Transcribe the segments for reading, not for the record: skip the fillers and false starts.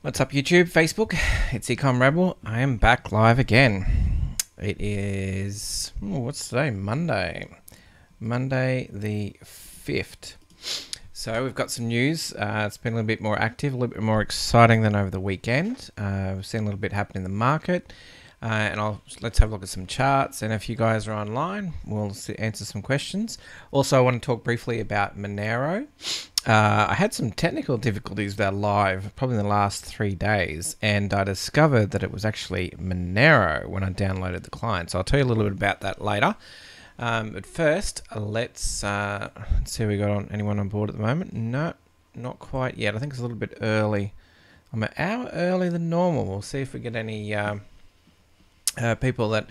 What's up, YouTube, Facebook? It's Ecom Rebel. I am back live again. It is what's today? Monday the 5th. So we've got some news. It's been a little bit more active, a little bit more exciting than over the weekend. We've seen a little bit happen in the market, and let's have a look at some charts. And if you guys are online, we'll answer some questions. Also, I want to talk briefly about Monero. I had some technical difficulties with our live probably in the last 3 days, and I discovered that it was actually Monero when I downloaded the client. So I'll tell you a little bit about that later. But first, let's see if we got anyone on board at the moment. No, not quite yet. I think it's a little bit early. I'm an hour earlier than normal. We'll see if we get any people that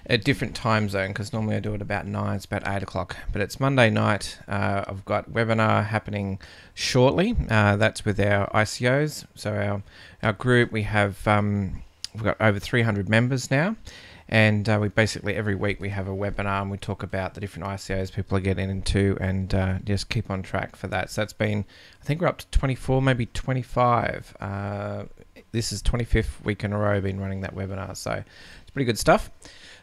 a different time zone, because normally I do it about 9, it's about 8 o'clock, but it's Monday night. I've got webinar happening shortly. That's with our ICOs. So our group, we've got over 300 members now, and we basically every week we have a webinar and we talk about the different ICOs people are getting into, and just keep on track for that. So that's been, I think we're up to 24, maybe 25. This is 25th week in a row been running that webinar, so it's pretty good stuff.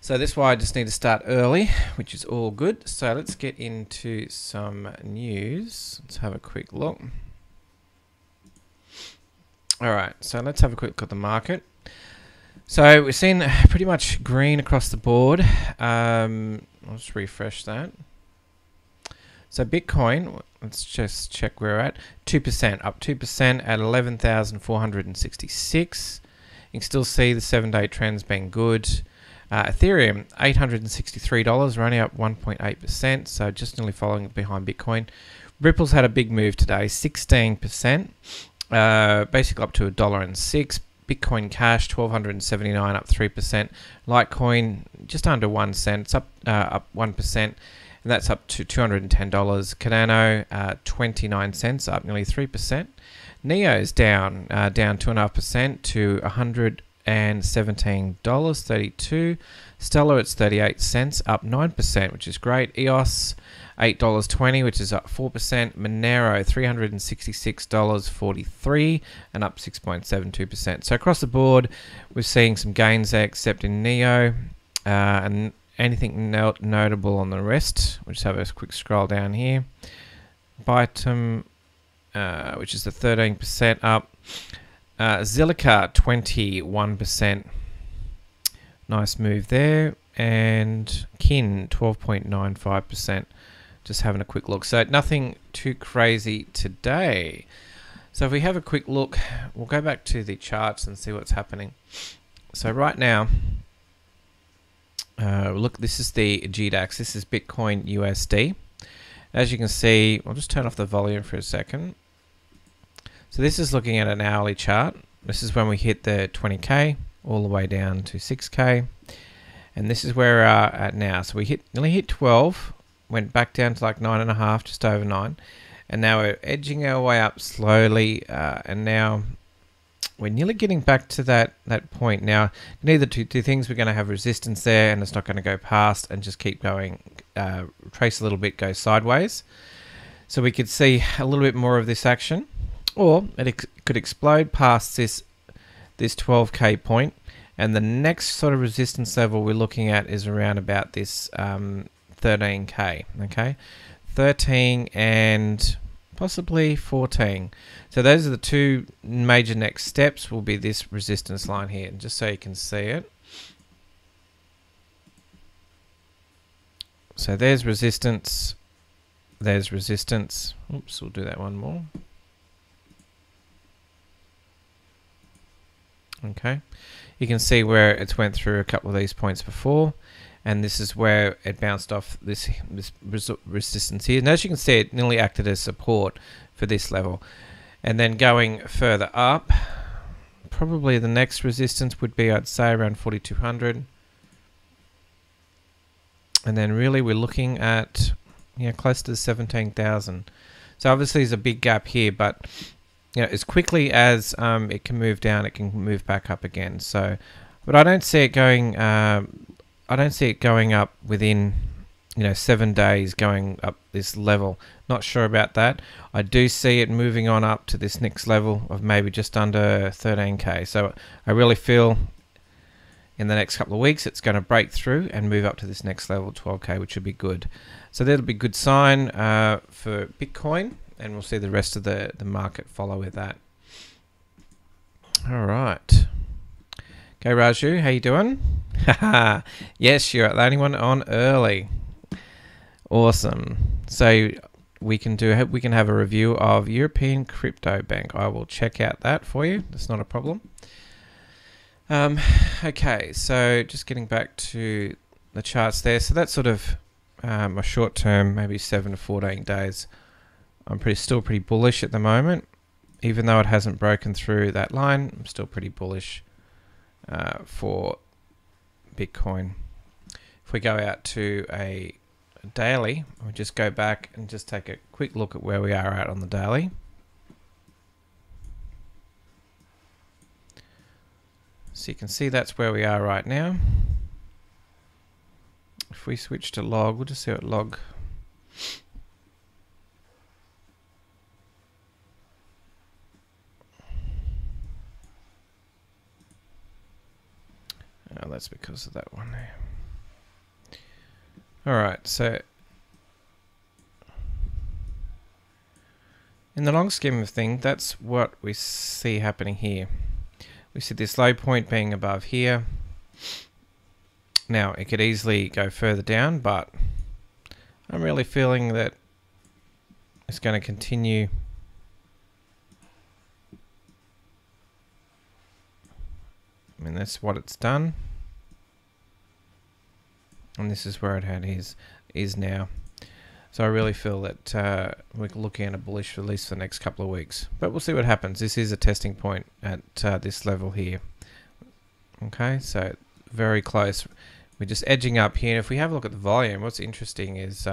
So that's why I just need to start early, which is all good. So let's get into some news. Let's have a quick look. All right, so let's have a quick look at the market. So we're seeing pretty much green across the board. I'll just refresh that. So Bitcoin, let's just check where we're at. 2%, up 2% at 11,466. You can still see the 7-day trends being good. Ethereum, $863, we're only up 1.8%, so just nearly following behind Bitcoin. Ripple's had a big move today, 16%, basically up to $1.06. Bitcoin Cash, $1,279, up 3%. Litecoin, just under 1 cent, it's up 1%, and that's up to $210. Cardano, 29 cents, up nearly 3%. Neo's down 2.5% to $117.32. Stellar, it's 38 cents, up 9%, which is great. EOS, $8.20, which is up 4%. Monero, $366.43, and up 6.72%. So across the board, we're seeing some gains there, except in Neo, and anything notable on the rest. We'll just have a quick scroll down here. Bytum, which is the 13% up. Zilliqa, 21%. Nice move there. And Kin, 12.95%. Just having a quick look. So nothing too crazy today. So if we have a quick look, we'll go back to the charts and see what's happening. So right now, look, this is the GDAX. This is Bitcoin USD. As you can see, I'll just turn off the volume for a second. So this is looking at an hourly chart. This is when we hit the 20K all the way down to 6K. And this is where we're at now. So we nearly hit 12, went back down to like 9.5, just over 9. And now we're edging our way up slowly. And now we're nearly getting back to that point. Now, neither two things, we're going to have resistance there, and it's not going to go past and just keep going, trace a little bit, go sideways. So we could see a little bit more of this action. Or it could explode past this 12K point, and the next sort of resistance level we're looking at is around about this 13K, okay? 13 and possibly 14. So those are the two major next steps, will be this resistance line here, just so you can see it. So there's resistance, there's resistance. Oops, we'll do that one more. Okay, you can see where it's went through a couple of these points before, and this is where it bounced off this resistance here. And as you can see, it nearly acted as support for this level. And then going further up, probably the next resistance would be, I'd say, around 4,200. And then really we're looking at, close to 17,000. So obviously there's a big gap here, but as quickly as it can move down, it can move back up again. So, but I don't see it going. I don't see it going up within 7 days going up this level. Not sure about that. I do see it moving on up to this next level of maybe just under 13k. So I really feel in the next couple of weeks it's going to break through and move up to this next level, 12k, which would be good. So that'll be a good sign for Bitcoin, and we'll see the rest of the market follow with that. All right. Okay, Raju, how you doing? Yes, you're the only one on early. Awesome. So we can have a review of European Crypto Bank. I will check out that for you. That's not a problem. Okay, so just getting back to the charts there. So that's sort of a short term, maybe 7 to 14 days. I'm still pretty bullish at the moment, even though it hasn't broken through that line. I'm still pretty bullish for Bitcoin. If we go out to a daily, we just go back and just take a quick look at where we are at on the daily. So you can see that's where we are right now. If we switch to log, we'll just see what log. Oh, that's because of that one there. Alright, so in the long scheme of things, that's what we see happening here. We see this low point being above here. Now, it could easily go further down, but I'm really feeling that it's going to continue. I mean, that's what it's done. And this is where it is now. So I really feel that we're looking at a bullish for at least for the next couple of weeks. But we'll see what happens. This is a testing point at this level here. Okay, so very close. We're just edging up here. And if we have a look at the volume, what's interesting is,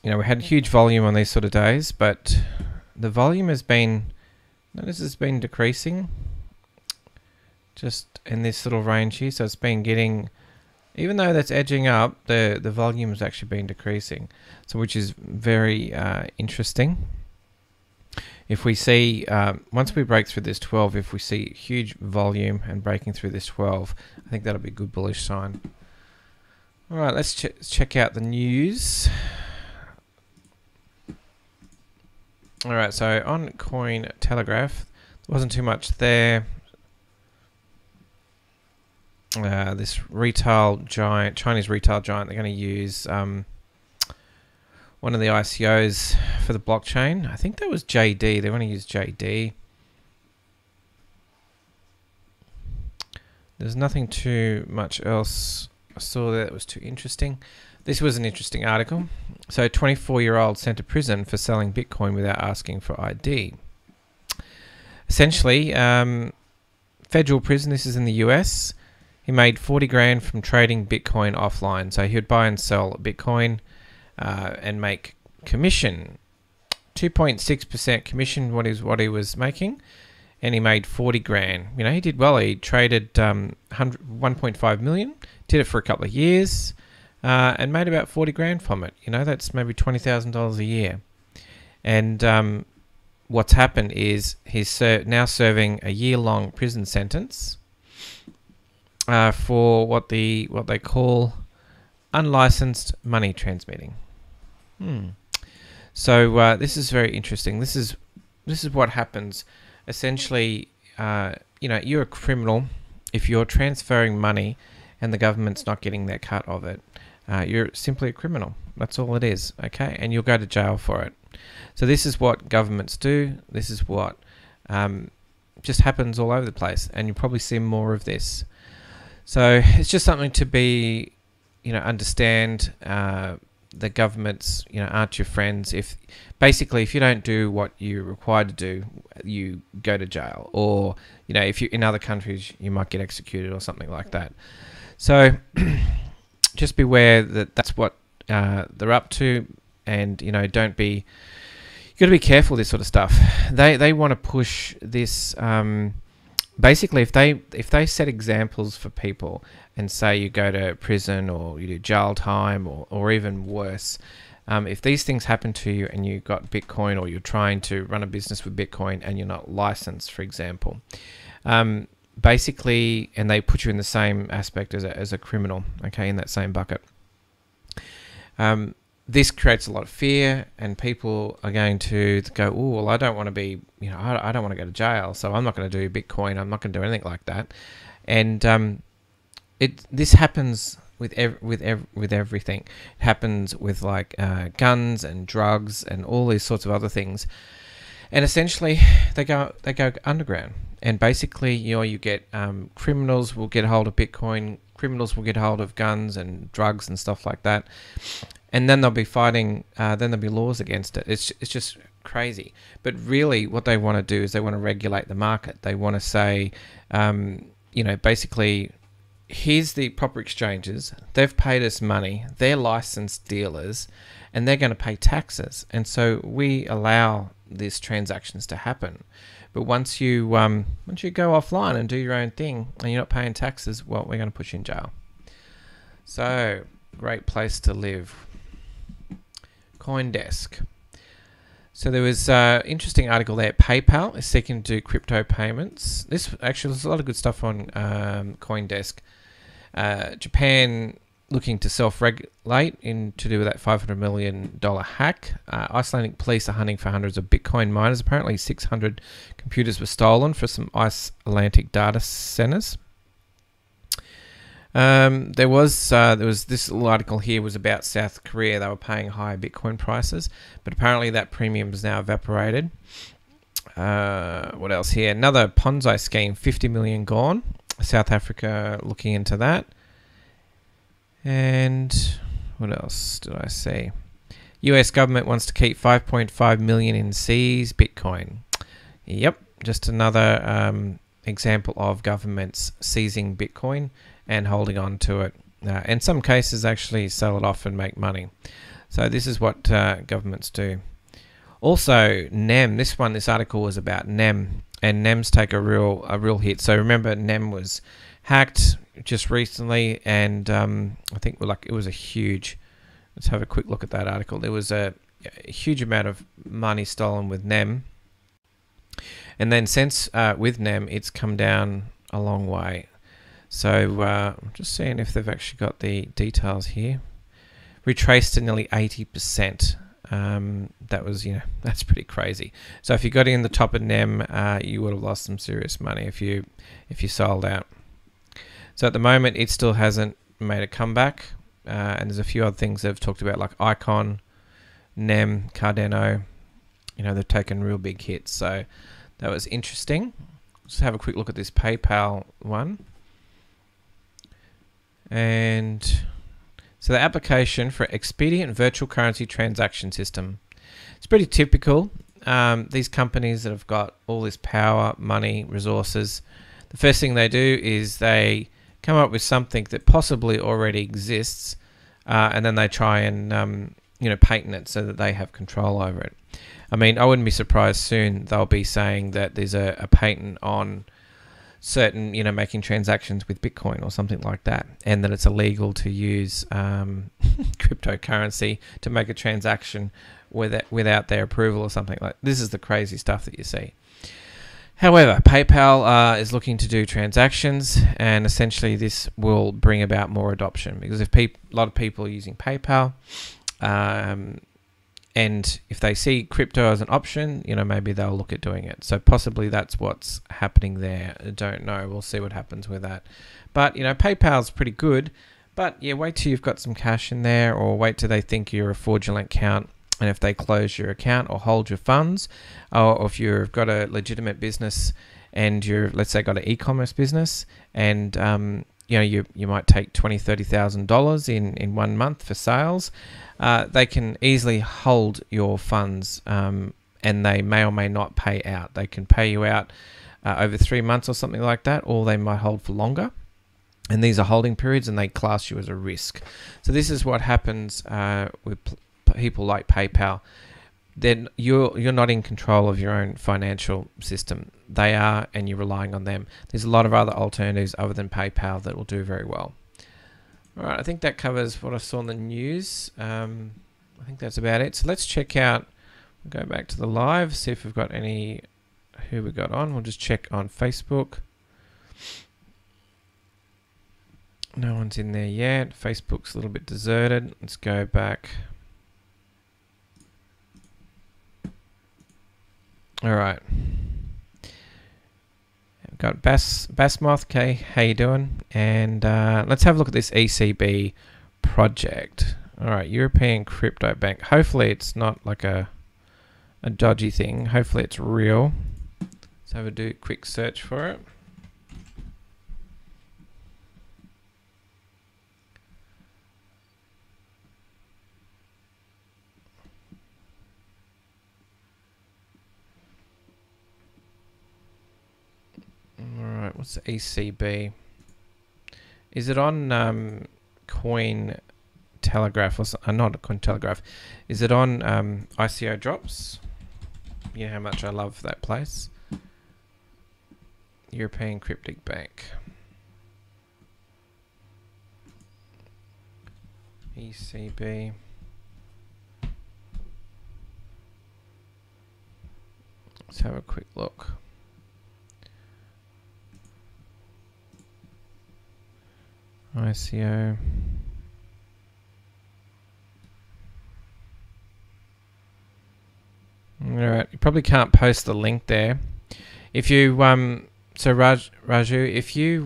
we had huge volume on these sort of days, but the volume has been, notice it's been decreasing just in this little range here. So it's been getting, even though that's edging up, the volume has actually been decreasing. So which is very interesting. If we see, once we break through this 12, if we see huge volume and breaking through this 12, I think that'll be a good bullish sign. All right, let's check out the news. All right, so on Cointelegraph, there wasn't too much there. This retail giant, Chinese retail giant, they're going to use one of the ICOs for the blockchain. I think that was JD. They want to use JD. There's nothing too much else I saw that was too interesting. This was an interesting article. So, 24-year-old sent to prison for selling Bitcoin without asking for ID. Essentially, federal prison. This is in the US. He made 40 grand from trading Bitcoin offline. So he would buy and sell Bitcoin and make commission, 2.6% commission. What he was making, and he made 40 grand. He did well. He traded 1.5 million. Did it for a couple of years. And made about 40 grand from it. That's maybe $20,000 a year. And what's happened is he's now serving a year-long prison sentence for what they call unlicensed money transmitting. So this is very interesting. This is what happens. Essentially, you're a criminal if you're transferring money and the government's not getting their cut of it. You're simply a criminal. That's all it is, okay? And you'll go to jail for it. So this is what governments do. This is what just happens all over the place, and you'll probably see more of this. So it's just something to be, understand. The governments, aren't your friends. If you don't do what you're required to do, you go to jail, or if you're in other countries, you might get executed or something like that. So just beware that that's what they're up to, and you got to be careful with this sort of stuff. They want to push this basically, if they set examples for people and say you go to prison or you do jail time or even worse, if these things happen to you and you got Bitcoin or you're trying to run a business with Bitcoin and you're not licensed, for example, basically, and they put you in the same aspect as a criminal, okay, in that same bucket. This creates a lot of fear, and people are going to go, oh, well, I don't want to be, I don't want to go to jail, so I'm not going to do Bitcoin. I'm not going to do anything like that. And this happens with everything. It happens with like guns and drugs and all these sorts of other things. And essentially, they go underground. And basically, you get criminals will get hold of Bitcoin. Criminals will get hold of guns and drugs and stuff like that. And then they'll be fighting, then there'll be laws against it. It's just crazy. But really what they want to do is they want to regulate the market. They want to say, basically, here's the proper exchanges. They've paid us money. They're licensed dealers, and they're going to pay taxes. And so we allow these transactions to happen. But once you go offline and do your own thing and you're not paying taxes, well, we're going to put you in jail. So, great place to live. CoinDesk. So there was an interesting article there. PayPal is seeking to do crypto payments. There's a lot of good stuff on CoinDesk. Japan looking to self-regulate to do with that $500 million hack. Icelandic police are hunting for hundreds of Bitcoin miners. Apparently 600 computers were stolen for some Icelandic data centers. There was this little article here was about South Korea. They were paying higher Bitcoin prices, but apparently that premium is now evaporated. What else here? Another Ponzi scheme, 50 million gone. South Africa looking into that. And what else did I see? US government wants to keep 5.5 million in seized Bitcoin. Yep, just another example of governments seizing Bitcoin and holding on to it. In some cases, actually sell it off and make money. So this is what governments do. Also, NEM. This article was about NEM, and NEMs take a real hit. So remember, NEM was hacked just recently, and I think it was a huge. Let's have a quick look at that article. There was a huge amount of money stolen with NEM, and then since with NEM, it's come down a long way. So I'm just seeing if they've actually got the details here. Retraced to nearly 80%. That was, that's pretty crazy. So if you got in the top of NEM, you would have lost some serious money if you sold out. So at the moment, it still hasn't made a comeback. And there's a few other things they've talked about, like Icon, NEM, Cardano. They've taken real big hits. So that was interesting. Let's have a quick look at this PayPal one. And so the application for Expedient Virtual Currency Transaction System. It's pretty typical. These companies that have got all this power, money, resources, the first thing they do is they come up with something that possibly already exists, and then they try and patent it so that they have control over it. I mean, I wouldn't be surprised soon they'll be saying that there's a patent on certain, making transactions with Bitcoin or something like that, and that it's illegal to use cryptocurrency to make a transaction without their approval or something like that. This is the crazy stuff that you see. However, PayPal is looking to do transactions, and essentially this will bring about more adoption, because if a lot of people are using PayPal, and if they see crypto as an option, maybe they'll look at doing it. So possibly that's what's happening there. I don't know. We'll see what happens with that. But, PayPal's pretty good. But, yeah, wait till you've got some cash in there, or wait till they think you're a fraudulent account. And if they close your account or hold your funds, or if you've got a legitimate business and let's say, got an e-commerce business, and you might take $20,000-$30,000 in 1 month for sales. They can easily hold your funds, and they may or may not pay out. They can pay you out over 3 months or something like that, or they might hold for longer. And these are holding periods, and they class you as a risk. So this is what happens with people like PayPal. then you're not in control of your own financial system. They are, and you're relying on them. There's a lot of other alternatives other than PayPal that will do very well. All right, I think that covers what I saw in the news. I think that's about it. So let's check out, go back to the live, see if we've got any, who we got on. We'll just check on Facebook. No one's in there yet. Facebook's a little bit deserted. Let's go back. All right. We've got Basmoth. Okay, how you doing? And let's have a look at this ECB project. All right, European Crypto Bank. Hopefully it's not like a dodgy thing. Hopefully it's real. Let's have a quick search for it. Alright, what's the ECB? Is it on Coin Telegraph or not Coin Telegraph? Is it on ICO Drops? You know how much I love that place. European Cryptic Bank. ECB. Let's have a quick look. ICO. Alright, you probably can't post the link there. If you so Raju, if you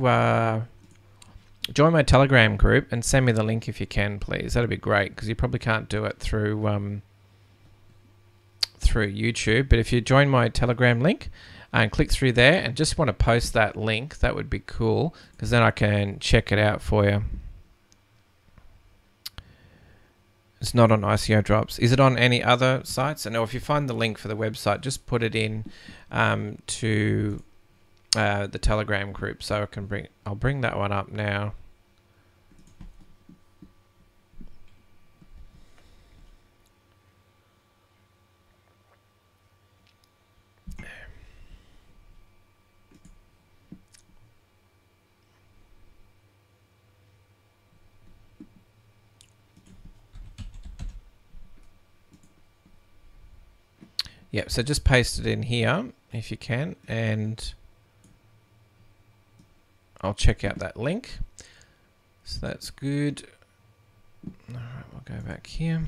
join my Telegram group and send me the link if you can, please. That'd be great, because you probably can't do it through through YouTube. But if you join my Telegram link and click through there and just want to post that link, that would be cool, because then I can check it out for you. It's not on ICO Drops. Is it on any other sites? And if you find the link for the website, just put it in to the Telegram group, so I can I'll bring that one up now. Yep, so just paste it in here if you can, and I'll check out that link. So that's good. All right, we'll go back here.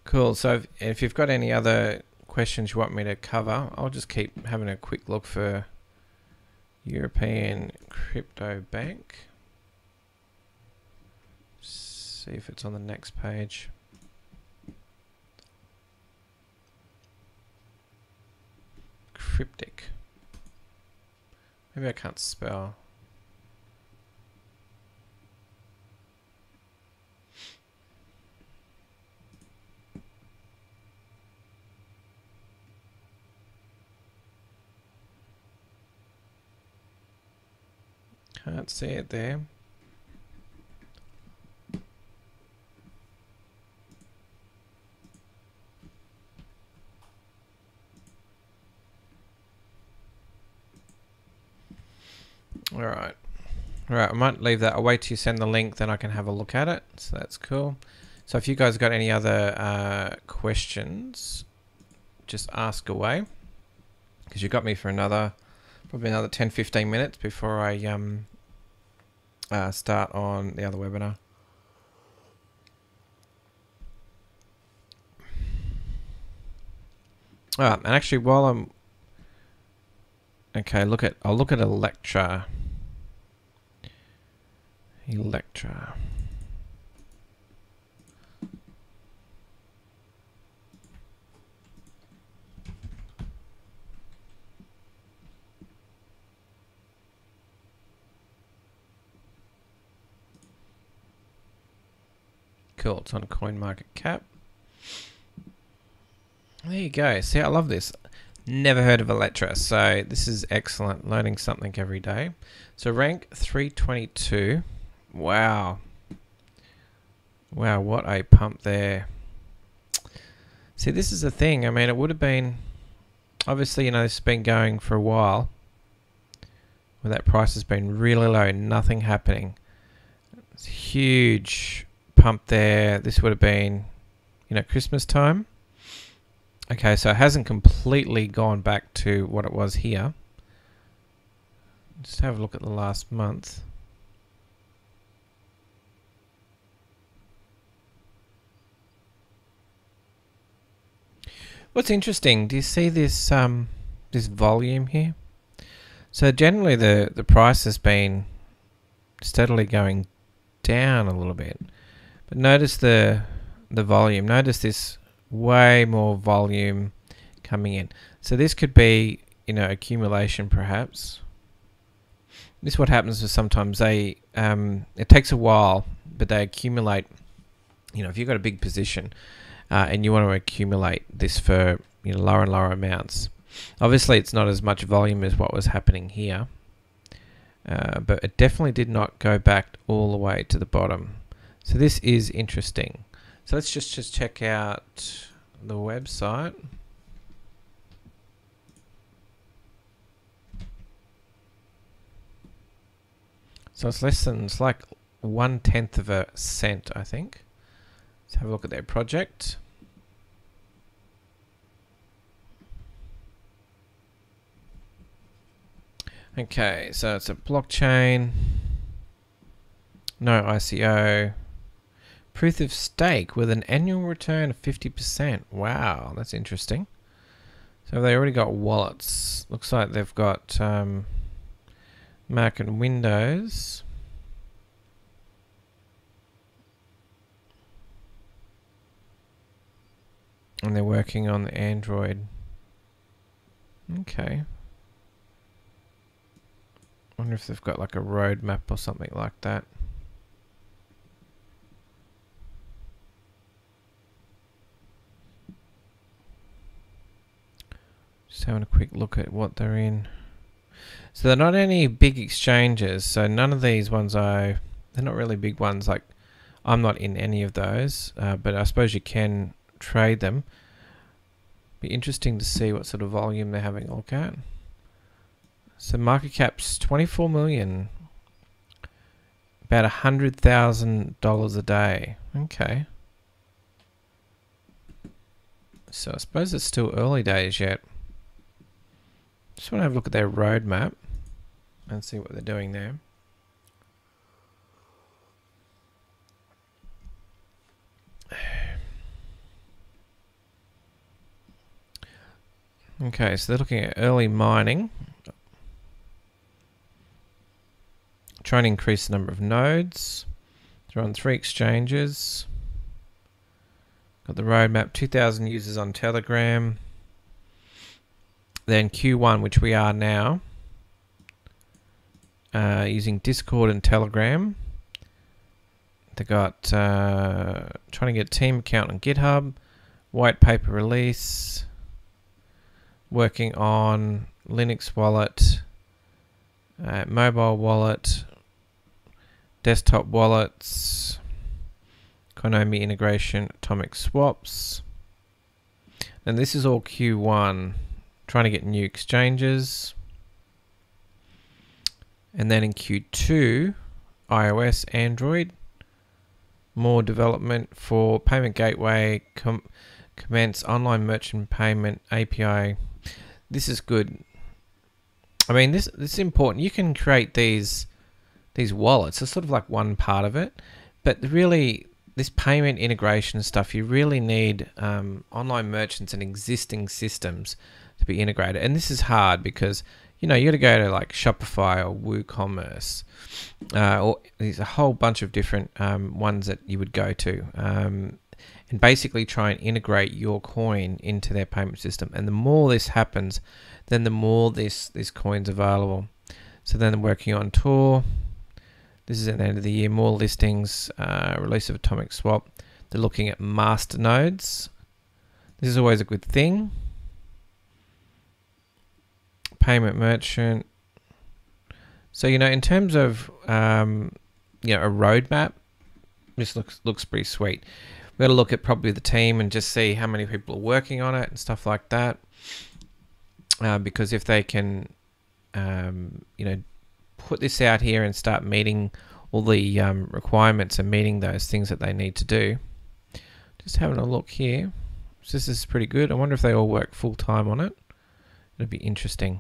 Cool, so if you've got any other questions you want me to cover, I'll just keep having a quick look for European Crypto Bank. See if it's on the next page. Cryptic. Maybe I can't spell. Can't see it there. Alright. Alright, I might leave that. I'll wait till you send the link, then I can have a look at it. So that's cool. So if you guys got any other questions, just ask away. Because you got me for probably another 10-15 minutes before I start on the other webinar. Alright, and actually while I'm okay, I'll look at Electra. Electra. Cool, it's on CoinMarketCap. There you go. See, I love this. Never heard of Electra, so this is excellent. Learning something every day. So rank 322. Wow. Wow, what a pump there. See, this is the thing. I mean, it would have been... Obviously, you know, this has been going for a while. Where that price has been really low. Nothing happening. It's a huge pump there. This would have been, you know, Christmas time. Okay, so it hasn't completely gone back to what it was here. Just have a look at the last month. What's interesting, do you see this this volume here? So generally the price has been steadily going down a little bit. But notice the volume. Notice this way more volume coming in. So this could be, you know, accumulation perhaps. This is what happens is sometimes they it takes a while, but they accumulate. You know, if you've got a big position and you want to accumulate this for, you know, lower and lower amounts. Obviously, it's not as much volume as what was happening here, but it definitely did not go back all the way to the bottom. So this is interesting. So let's just check out the website. So it's like 1/10 of a cent, I think. Let's have a look at their project. Okay, so it's a blockchain, no ICO, proof of stake with an annual return of 50%. Wow, that's interesting. So they already got wallets. Looks like they've got Mac and Windows. And they're working on the Android. Okay. Wonder if they've got like a roadmap or something like that. Just having a quick look at what they're in. So they're not any big exchanges. So none of these ones they're not really big ones. Like I'm not in any of those, but I suppose you can trade them. Be interesting to see what sort of volume they're having a look at. So market cap's 24 million, about $100,000 a day. Okay. So I suppose it's still early days yet. Just want to have a look at their roadmap and see what they're doing there. Okay, so they're looking at early mining. Trying to increase the number of nodes. They're on 3 exchanges. Got the roadmap, 2,000 users on Telegram. Then Q1, which we are now, using Discord and Telegram. They got trying to get a team account on GitHub, white paper release, working on Linux wallet, mobile wallet, desktop wallets, Konami integration, atomic swaps. And this is all Q1, trying to get new exchanges. And then in Q2, iOS, Android, more development for payment gateway, commence online merchant payment API. This is good. I mean, this is important. You can create these wallets. It's sort of like one part of it, but really this payment integration stuff, you really need online merchants and existing systems to be integrated. And this is hard because, you know, you got to go to like Shopify or WooCommerce, or there's a whole bunch of different ones that you would go to, and basically try and integrate your coin into their payment system. And the more this happens, then the more this coin's available. So then they're working on Tor. This is at the end of the year. More listings, release of Atomic Swap. They're looking at master nodes. This is always a good thing. Payment merchant. So, you know, in terms of, you know, a roadmap, This looks pretty sweet. We've got to look at probably the team and just see how many people are working on it and stuff like that. Because if they can, you know, put this out here and start meeting all the requirements and meeting those things that they need to do. Just having a look here. So this is pretty good. I wonder if they all work full time on it. It'd be interesting.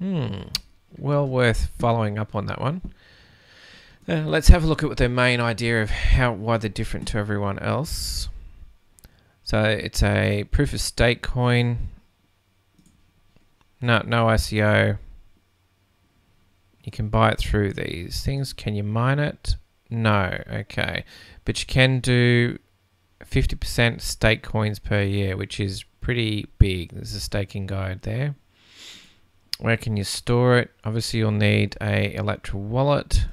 Well worth following up on that one. Let's have a look at their main idea of why they're different to everyone else. So it's a proof of stake coin. No ICO. You can buy it through these things. Can you mine it? No. Okay. But you can do 50% stake coins per year, which is pretty big. There's a staking guide there. Where can you store it? Obviously, you'll need a Electra wallet.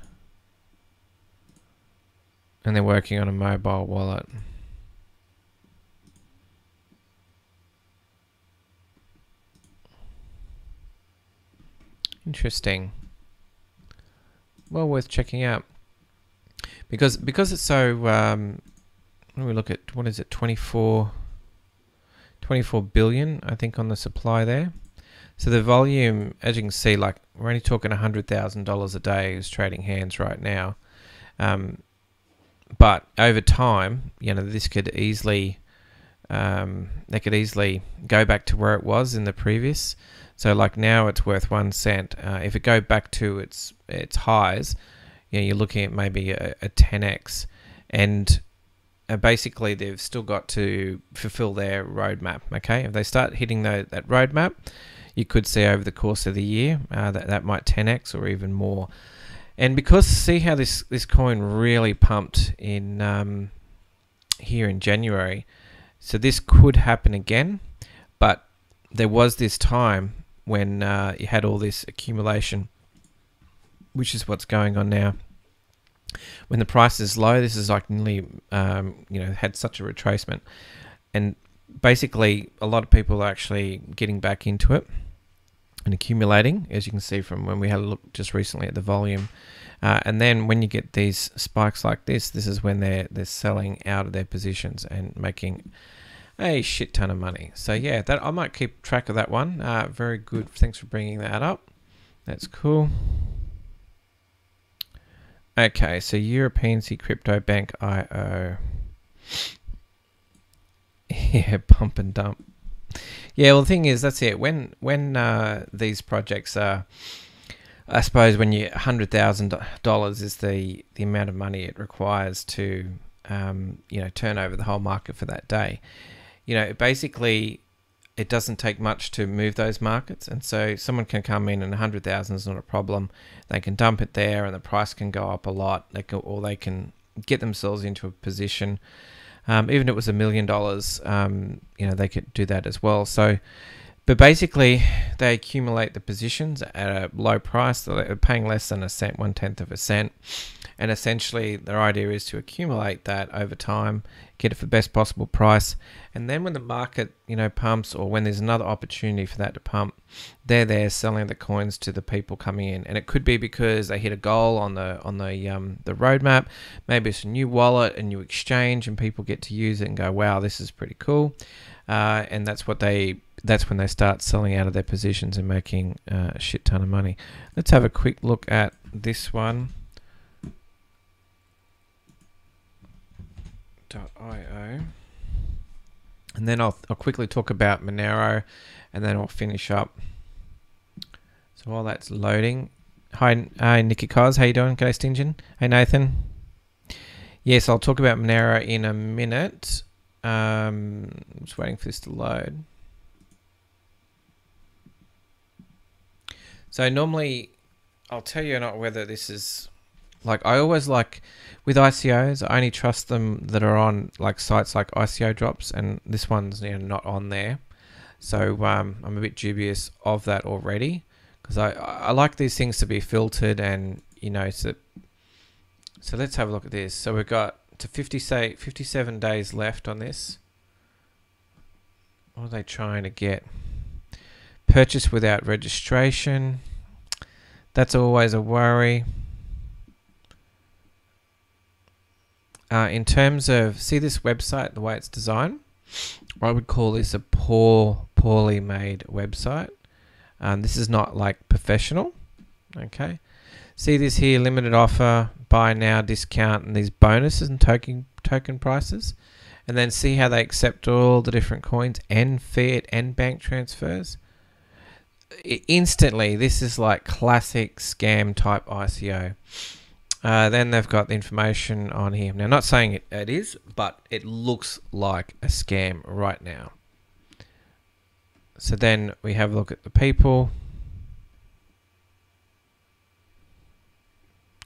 And they're working on a mobile wallet. Interesting. Well worth checking out. Because it's so when we look at, what is it, 24 billion, I think, on the supply there. So the volume, as you can see, like, we're only talking $100,000 a day is trading hands right now. But over time, you know, this could easily, they could easily go back to where it was in the previous. So like now it's worth 1 cent. If it go back to its highs, you know, you're looking at maybe a 10x. And basically they've still got to fulfill their roadmap. Okay, if they start hitting that roadmap, you could see over the course of the year that might 10x or even more. And because see how this coin really pumped in here in January, so this could happen again. But there was this time when you had all this accumulation, which is what's going on now. When the price is low, this is like nearly, you know, had such a retracement. And basically, a lot of people are actually getting back into it and accumulating, as you can see from when we had a look just recently at the volume. And then when you get these spikes like this is when they're selling out of their positions and making a shit ton of money. So yeah, that I might keep track of that one. Very good. Thanks for bringing that up. That's cool. Okay, so European C Crypto Bank IO. Yeah, pump and dump. Yeah, well, the thing is, that's it. When these projects are, I suppose, when you $100,000 is the amount of money it requires to, you know, turn over the whole market for that day. You know, basically, it doesn't take much to move those markets, and so someone can come in and 100,000 is not a problem. They can dump it there, and the price can go up a lot. They can get themselves into a position. Even if it was $1 million, you know, they could do that as well. So, but basically, they accumulate the positions at a low price. They're paying less than a cent, 1/10 of a cent. And essentially, their idea is to accumulate that over time, get it for the best possible price. And then when the market, you know, pumps, or when there's another opportunity for that to pump, they're there selling the coins to the people coming in. And it could be because they hit a goal on the roadmap. Maybe it's a new wallet, a new exchange, and people get to use it and go, wow, this is pretty cool. And that's when they start selling out of their positions and making a shit ton of money. Let's have a quick look at this one. .io, and then I'll quickly talk about Monero, and then I'll finish up. So while that's loading, hi Nicky Cos, how you doing? G'day Stingin. Hey Nathan. Yes, I'll talk about Monero in a minute. Just waiting for this to load. So normally, I'll tell you not whether this is, like, I always like, with ICOs, I only trust them that are on like sites like ICO Drops, and this one's, you know, not on there. So I'm a bit dubious of that already, because I like these things to be filtered, and, you know, so let's have a look at this. So we've got to 57 days left on this. What are they trying to get? Purchase without registration. That's always a worry. in terms of, see this website, the way it's designed, I would call this a poorly made website. This is not like professional. Okay, see this here, limited offer, buy now, discount, and these bonuses and token prices, and then see how they accept all the different coins and fiat and bank transfers. Instantly, this is like classic scam type ICO. Then they've got the information on here. Now, not saying it is, but it looks like a scam right now. So then we have a look at the people.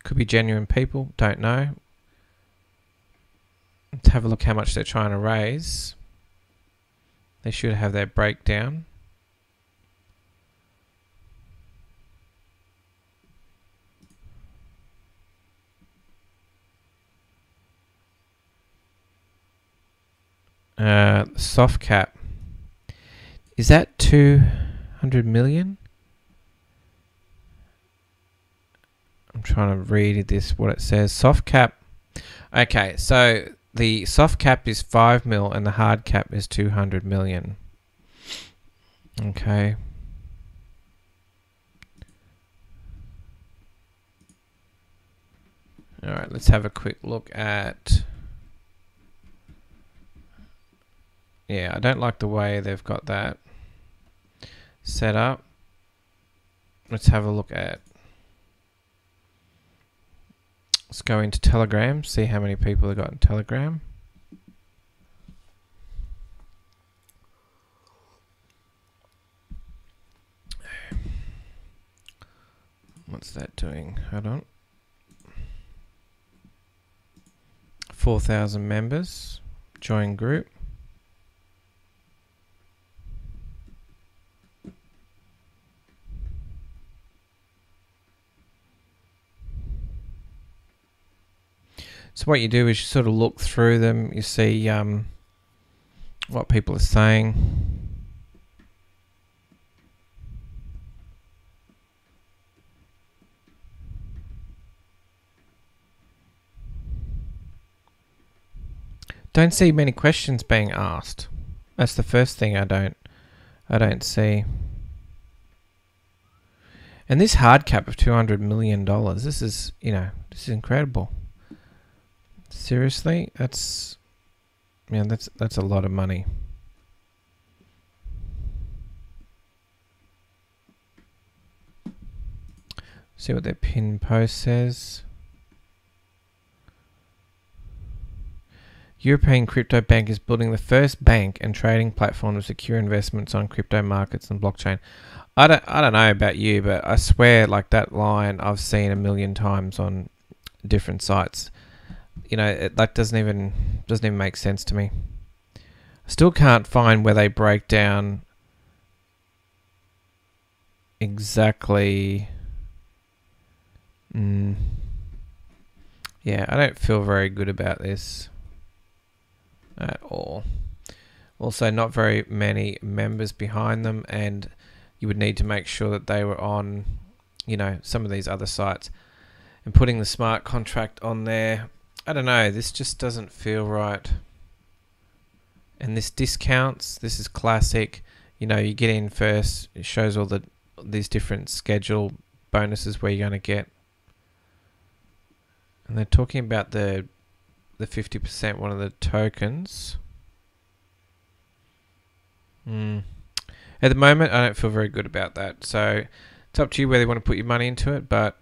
Could be genuine people, don't know. Let's have a look how much they're trying to raise. They should have their breakdown. Soft cap. Is that 200 million? I'm trying to read this, what it says. Soft cap. Okay, so the soft cap is 5 mil and the hard cap is 200 million. Okay. All right, let's have a quick look at... Yeah, I don't like the way they've got that set up. Let's have a look at... Let's go into Telegram, see how many people have got in Telegram. What's that doing? Hold on. 4,000 members. Join group. So what you do is you sort of look through them, you see what people are saying. Don't see many questions being asked. That's the first thing I don't see. And this hard cap of $200 million, this is, this is incredible. Seriously, that's a lot of money. See what their pin post says. European crypto bank is building the first bank and trading platform to secure investments on crypto markets and blockchain. I don't know about you, but I swear, like, that line I've seen a million times on different sites. That doesn't even make sense to me. I still can't find where they break down exactly. Yeah, I don't feel very good about this at all. Also, not very many members behind them, and you would need to make sure that they were on, some of these other sites. And putting the smart contract on there, I don't know, this just doesn't feel right. And this discounts, this is classic. You get in first, it shows all these different schedule bonuses where you're going to get. And they're talking about the 50%, one of the tokens. At the moment, I don't feel very good about that. So it's up to you whether you want to put your money into it, but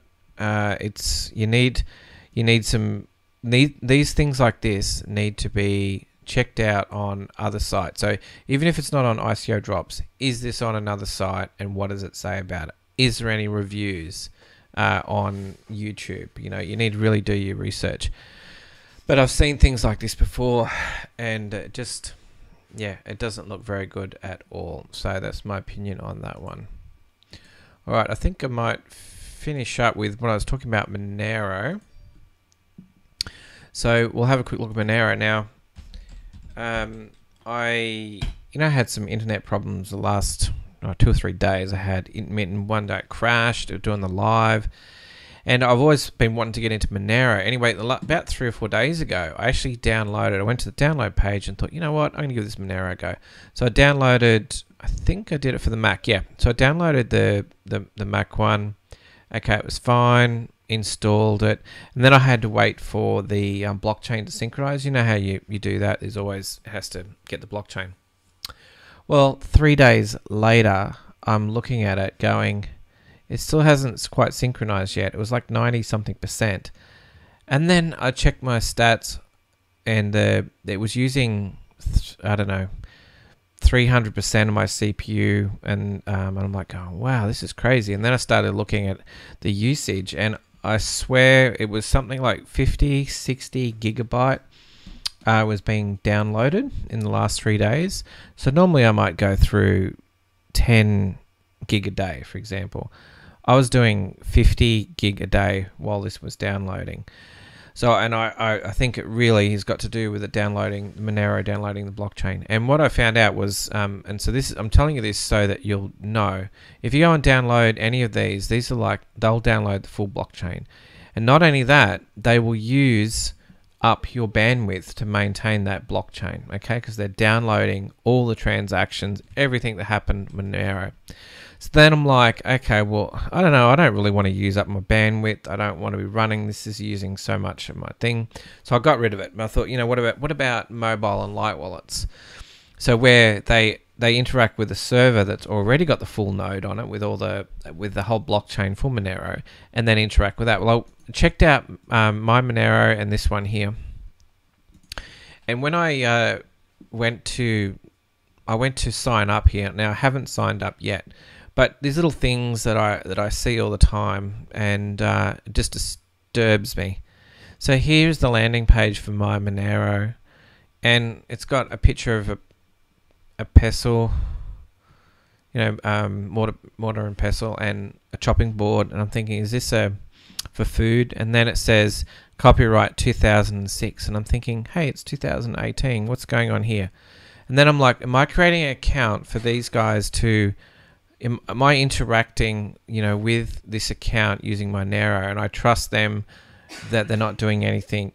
these things like this need to be checked out on other sites. So even if it's not on ICO Drops, is this on another site, and what does it say about it? Is there any reviews on YouTube? You need to really do your research. But I've seen things like this before, and it doesn't look very good at all. So that's my opinion on that one. All right, I think I might finish up with what I was talking about, Monero. So we'll have a quick look at Monero now. I had some internet problems the last 2 or 3 days. I had intermittent, one day it crashed, doing the live, And I've always been wanting to get into Monero. Anyway, about 3 or 4 days ago, I actually downloaded. I went to the download page and thought, you know what, I'm going to give this Monero a go. So I downloaded. I think I did it for the Mac. Yeah. So I downloaded the Mac one. Okay, it was fine. Installed it, and then I had to wait for the blockchain to synchronize. You know how you do that? There's always has to get the blockchain. Well, 3 days later, I'm looking at it going, it still hasn't quite synchronized yet. It was like 90-something%. And then I checked my stats, and it was using, I don't know, 300% of my CPU, and I'm like, oh, wow, this is crazy. And then I started looking at the usage, and I swear it was something like 50, 60 gigabyte was being downloaded in the last 3 days. So normally I might go through 10 gig a day, for example. I was doing 50 gig a day while this was downloading. So, and I think it really has got to do with it downloading Monero, downloading the blockchain. And what I found out was, and so this, I'm telling you this so that you'll know, if you go and download any of these are like, they'll download the full blockchain. And not only that, they will use up your bandwidth to maintain that blockchain, okay? Because they're downloading all the transactions, everything that happened Monero. So then I'm like, okay, well, I don't know. I don't really want to use up my bandwidth. I don't want to be running. This is using so much of my thing. So I got rid of it. But I thought, you know, what about mobile and light wallets? So where they interact with a server that's already got the full node on it with the whole blockchain for Monero, and then interact with that. Well, I checked out my Monero and this one here. And when I went to sign up here, now I haven't signed up yet. But these little things that I see all the time, and it just disturbs me. So here's the landing page for my Monero, and it's got a picture of a pestle, you know, mortar and pestle, and a chopping board. And I'm thinking, is this for food? And then it says copyright 2006, and I'm thinking, hey, it's 2018. What's going on here? And then I'm like, am I creating an account for these guys to? Am I interacting, you know, with this account using Monero, and I trust them that they're not doing anything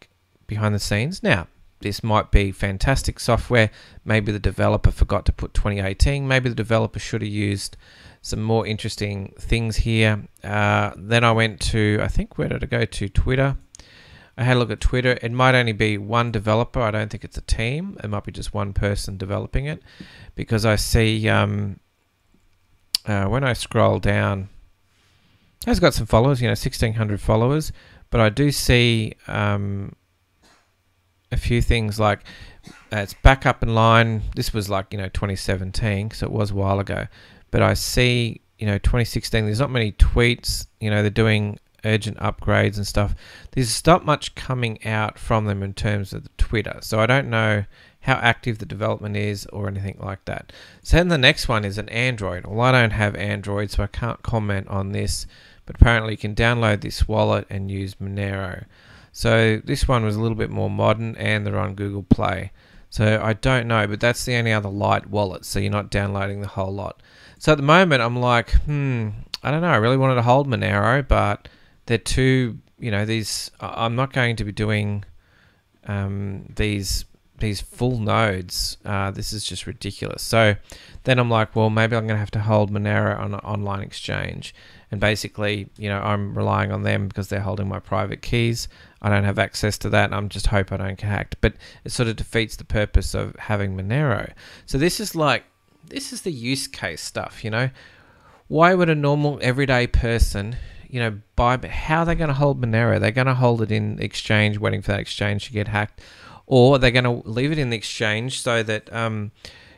behind the scenes? Now, this might be fantastic software. Maybe the developer forgot to put 2018. Maybe the developer should have used some more interesting things here. Then I went to, I think, where did I go to? Twitter. I had a look at Twitter. It might only be one developer. I don't think it's a team. It might be just one person developing it, because I see... when I scroll down, it's got some followers, you know, 1,600 followers, but I do see a few things like it's back up in line. This was like, you know, 2017, so it was a while ago, but I see, you know, 2016, there's not many tweets, you know, they're doing urgent upgrades and stuff. There's not much coming out from them in terms of the Twitter, so I don't know how active the development is or anything like that. So then the next one is an Android. Well, I don't have Android, so I can't comment on this, but apparently you can download this wallet and use Monero. So this one was a little bit more modern, and they're on Google Play. So I don't know, but that's the only other light wallet, so you're not downloading the whole lot. So at the moment I'm like, I don't know, I really wanted to hold Monero, but they're too, you know, these, I'm not going to be doing these full nodes. This is just ridiculous. So then I'm like, well, maybe I'm going to have to hold Monero on an online exchange. And basically, you know, I'm relying on them because they're holding my private keys. I don't have access to that. I'm just hope I don't get hacked. But it sort of defeats the purpose of having Monero. So this is the use case stuff, you know. Why would a normal everyday person, you know, how are they going to hold Monero? They're going to hold it in exchange, waiting for that exchange to get hacked. Or they're going to leave it in the exchange so that,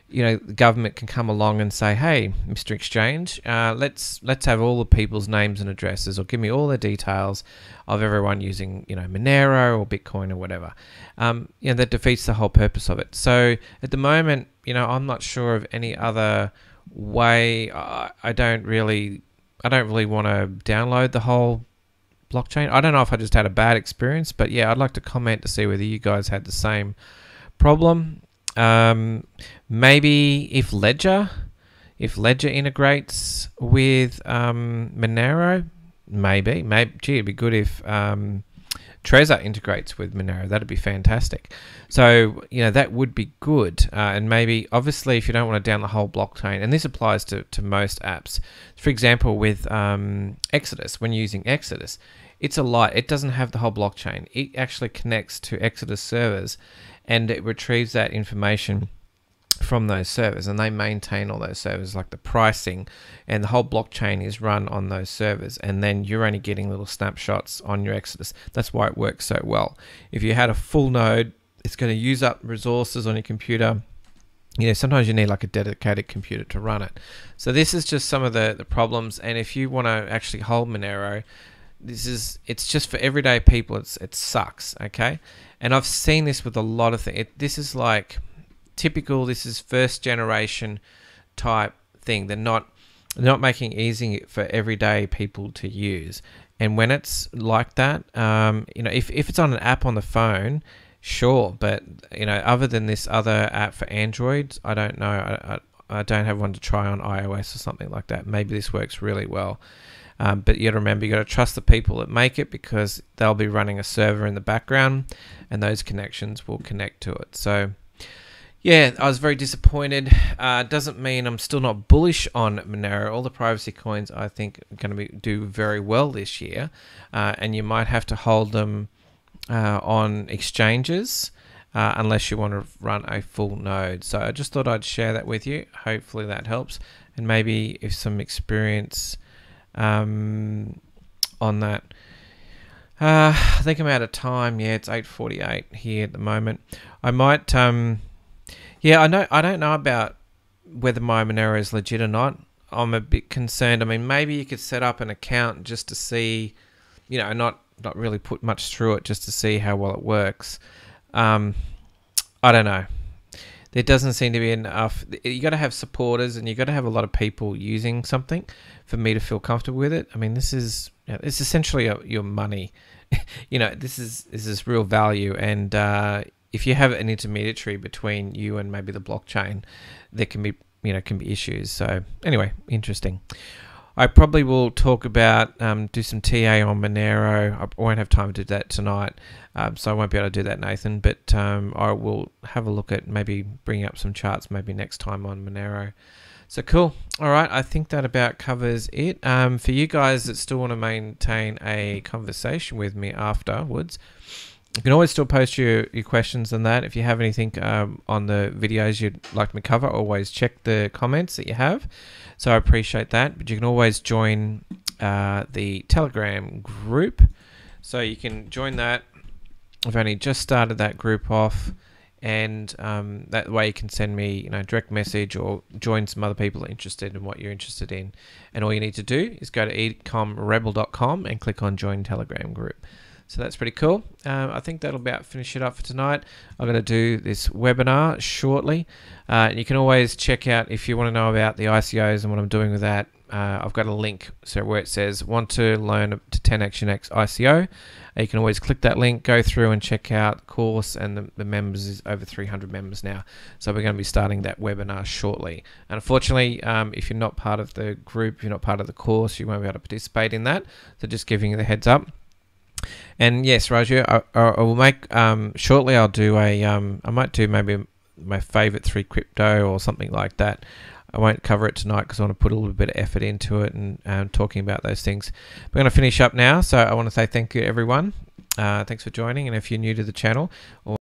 you know, the government can come along and say, hey, Mr. Exchange, let's have all the people's names and addresses, or give me all the details of everyone using, you know, Monero or Bitcoin or whatever. You know, that defeats the whole purpose of it. So at the moment, you know, I'm not sure of any other way. I don't really want to download the whole blockchain. I don't know if I just had a bad experience, but yeah, I'd like to comment to see whether you guys had the same problem. Maybe if Ledger integrates with Monero, maybe, gee, it'd be good if Trezor integrates with Monero. That'd be fantastic. So, you know, that would be good. And maybe, obviously, if you don't want to down the whole blockchain, and this applies to most apps. For example, with Exodus, when you're using Exodus, it's a light. It doesn't have the whole blockchain. It actually connects to Exodus servers, and it retrieves that information from those servers, and they maintain all those servers, like the pricing, and the whole blockchain is run on those servers, and then you're only getting little snapshots on your Exodus. That's why it works so well. If you had a full node, it's going to use up resources on your computer. You know, sometimes you need like a dedicated computer to run it. So this is just some of the problems, and if you want to actually hold Monero, it's just for everyday people. It sucks, okay? And I've seen this with a lot of things. This is like typical. This is first generation type thing. They're not making it easy for everyday people to use. And when it's like that, you know, if it's on an app on the phone, sure. But you know, other than this other app for Android, I don't know. I don't have one to try on iOS or something like that. Maybe this works really well. But you got to remember, you got to trust the people that make it, because they'll be running a server in the background, and those connections will connect to it. So yeah, I was very disappointed. Doesn't mean I'm still not bullish on Monero. All the privacy coins, I think, are going to do very well this year, and you might have to hold them on exchanges unless you want to run a full node. So I just thought I'd share that with you. Hopefully that helps, and maybe if some experience on that. I think I'm out of time. Yeah, it's 8:48 here at the moment. I might yeah, I don't know about whether my Monero is legit or not. I'm a bit concerned. I mean, maybe you could set up an account just to see, you know, not really put much through it, just to see how well it works. I don't know. There doesn't seem to be enough. You got to have supporters, and you got to have a lot of people using something for me to feel comfortable with it. I mean, this is, you know, it's essentially your money. You know, this is real value, and if you have an intermediary between you and maybe the blockchain, there can be, you know, issues. So anyway, interesting. I probably will talk about do some TA on Monero. I won't have time to do that tonight, so I won't be able to do that, Nathan. But I will have a look at maybe bringing up some charts maybe next time on Monero. So cool. All right, I think that about covers it. For you guys that still want to maintain a conversation with me afterwards, you can always still post your questions on that. If you have anything on the videos you'd like me to cover, always check the comments that you have. So I appreciate that. But you can always join the Telegram group. So you can join that. I've only just started that group off. And that way you can send me, you know, direct message, or join some other people interested in what you're interested in. And all you need to do is go to ecomrebel.com and click on Join Telegram Group. So that's pretty cool. I think that'll about finish it up for tonight. I'm going to do this webinar shortly. And you can always check out, if you want to know about the ICOs and what I'm doing with that, I've got a link so where it says want to learn to 10x your next ICO. You can always click that link, go through and check out the course, and the members is over 300 members now. So we're going to be starting that webinar shortly. And unfortunately, if you're not part of the group, if you're not part of the course, you won't be able to participate in that. So just giving you the heads up. And yes, Raju, I will make shortly. I'll do a I might do maybe my favorite 3 crypto or something like that. I won't cover it tonight because I want to put a little bit of effort into it and talking about those things. We're going to finish up now, so I want to say thank you, everyone. Thanks for joining, and if you're new to the channel, or